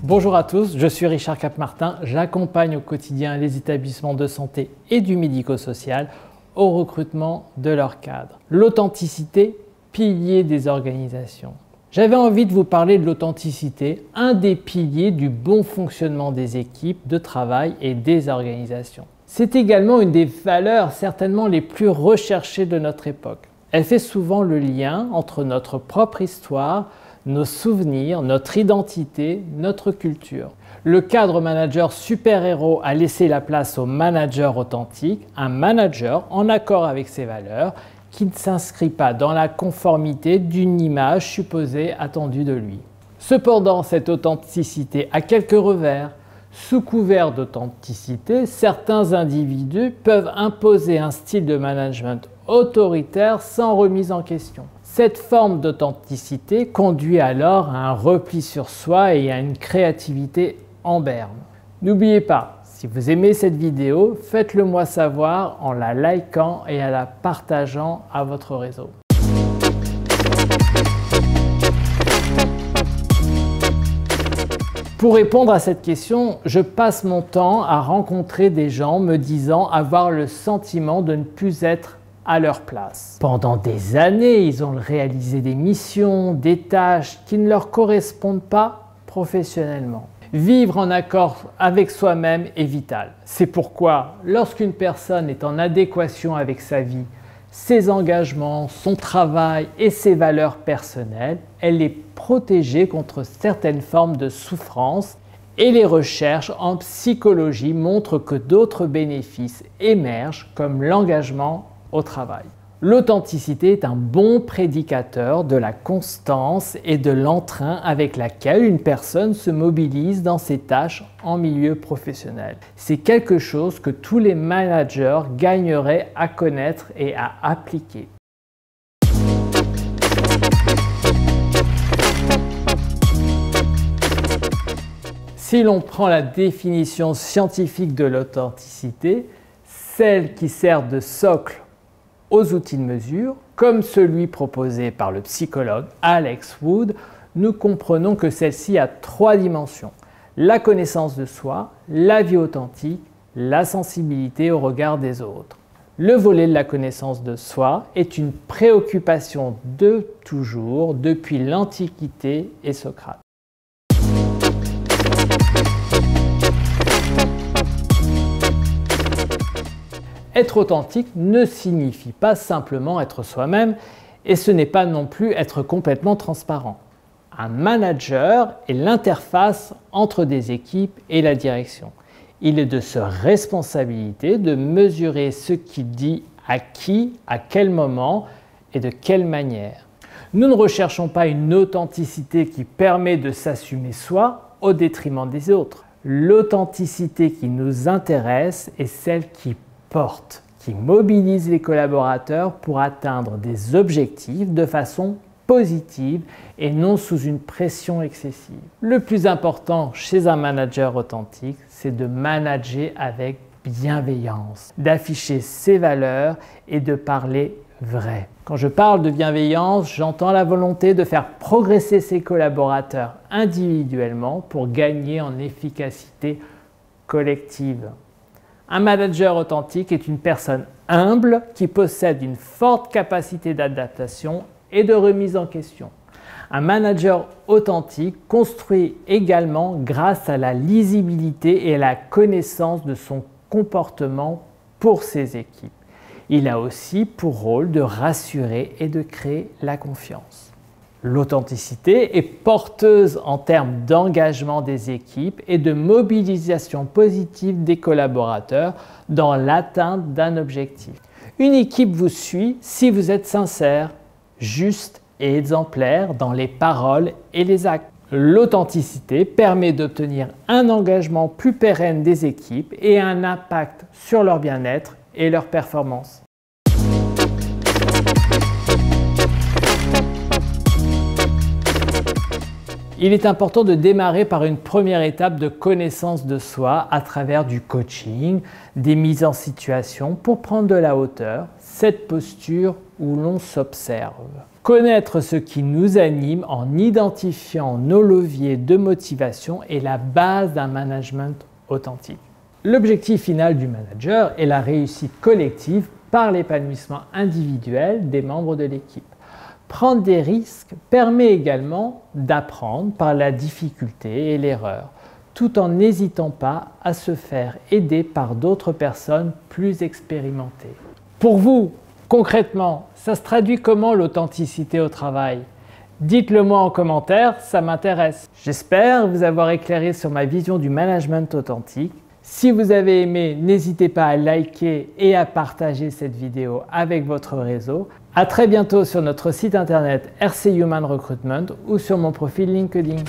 Bonjour à tous, je suis Richard Capmartin, j'accompagne au quotidien les établissements de santé et du médico-social au recrutement de leurs cadres. L'authenticité, pilier des organisations. J'avais envie de vous parler de l'authenticité, un des piliers du bon fonctionnement des équipes de travail et des organisations. C'est également une des valeurs certainement les plus recherchées de notre époque. Elle fait souvent le lien entre notre propre histoire, nos souvenirs, notre identité, notre culture. Le cadre manager super-héros a laissé la place au manager authentique, un manager en accord avec ses valeurs, qui ne s'inscrit pas dans la conformité d'une image supposée attendue de lui. Cependant, cette authenticité a quelques revers. Sous couvert d'authenticité, certains individus peuvent imposer un style de management autoritaire sans remise en question. Cette forme d'authenticité conduit alors à un repli sur soi et à une créativité en berne. N'oubliez pas, si vous aimez cette vidéo, faites-le moi savoir en la likant et en la partageant à votre réseau. Pour répondre à cette question, je passe mon temps à rencontrer des gens me disant avoir le sentiment de ne plus être à leur place. Pendant des années, ils ont réalisé des missions, des tâches qui ne leur correspondent pas professionnellement. Vivre en accord avec soi-même est vital. C'est pourquoi, lorsqu'une personne est en adéquation avec sa vie, ses engagements, son travail et ses valeurs personnelles, elle est protégée contre certaines formes de souffrance et les recherches en psychologie montrent que d'autres bénéfices émergent comme l'engagement au travail. L'authenticité est un bon prédicateur de la constance et de l'entrain avec laquelle une personne se mobilise dans ses tâches en milieu professionnel. C'est quelque chose que tous les managers gagneraient à connaître et à appliquer. Si l'on prend la définition scientifique de l'authenticité, celle qui sert de socle aux outils de mesure, comme celui proposé par le psychologue Alex Wood, nous comprenons que celle-ci a trois dimensions: la connaissance de soi, la vie authentique, la sensibilité au regard des autres. Le volet de la connaissance de soi est une préoccupation de toujours depuis l'Antiquité et Socrate. Être authentique ne signifie pas simplement être soi-même et ce n'est pas non plus être complètement transparent. Un manager est l'interface entre des équipes et la direction. Il est de sa responsabilité de mesurer ce qu'il dit à qui, à quel moment et de quelle manière. Nous ne recherchons pas une authenticité qui permet de s'assumer soi au détriment des autres. L'authenticité qui nous intéresse est celle qui porte, qui mobilise les collaborateurs pour atteindre des objectifs de façon positive et non sous une pression excessive. Le plus important chez un manager authentique, c'est de manager avec bienveillance, d'afficher ses valeurs et de parler vrai. Quand je parle de bienveillance, j'entends la volonté de faire progresser ses collaborateurs individuellement pour gagner en efficacité collective. Un manager authentique est une personne humble qui possède une forte capacité d'adaptation et de remise en question. Un manager authentique construit également grâce à la lisibilité et à la connaissance de son comportement pour ses équipes. Il a aussi pour rôle de rassurer et de créer la confiance. L'authenticité est porteuse en termes d'engagement des équipes et de mobilisation positive des collaborateurs dans l'atteinte d'un objectif. Une équipe vous suit si vous êtes sincère, juste et exemplaire dans les paroles et les actes. L'authenticité permet d'obtenir un engagement plus pérenne des équipes et un impact sur leur bien-être et leur performance. Il est important de démarrer par une première étape de connaissance de soi à travers du coaching, des mises en situation pour prendre de la hauteur, cette posture où l'on s'observe. Connaître ce qui nous anime en identifiant nos leviers de motivation est la base d'un management authentique. L'objectif final du manager est la réussite collective par l'épanouissement individuel des membres de l'équipe. Prendre des risques permet également d'apprendre par la difficulté et l'erreur, tout en n'hésitant pas à se faire aider par d'autres personnes plus expérimentées. Pour vous, concrètement, ça se traduit comment l'authenticité au travail? Dites-le moi en commentaire, ça m'intéresse. J'espère vous avoir éclairé sur ma vision du management authentique. Si vous avez aimé, n'hésitez pas à liker et à partager cette vidéo avec votre réseau. À très bientôt sur notre site internet RC Human Recruitment ou sur mon profil LinkedIn.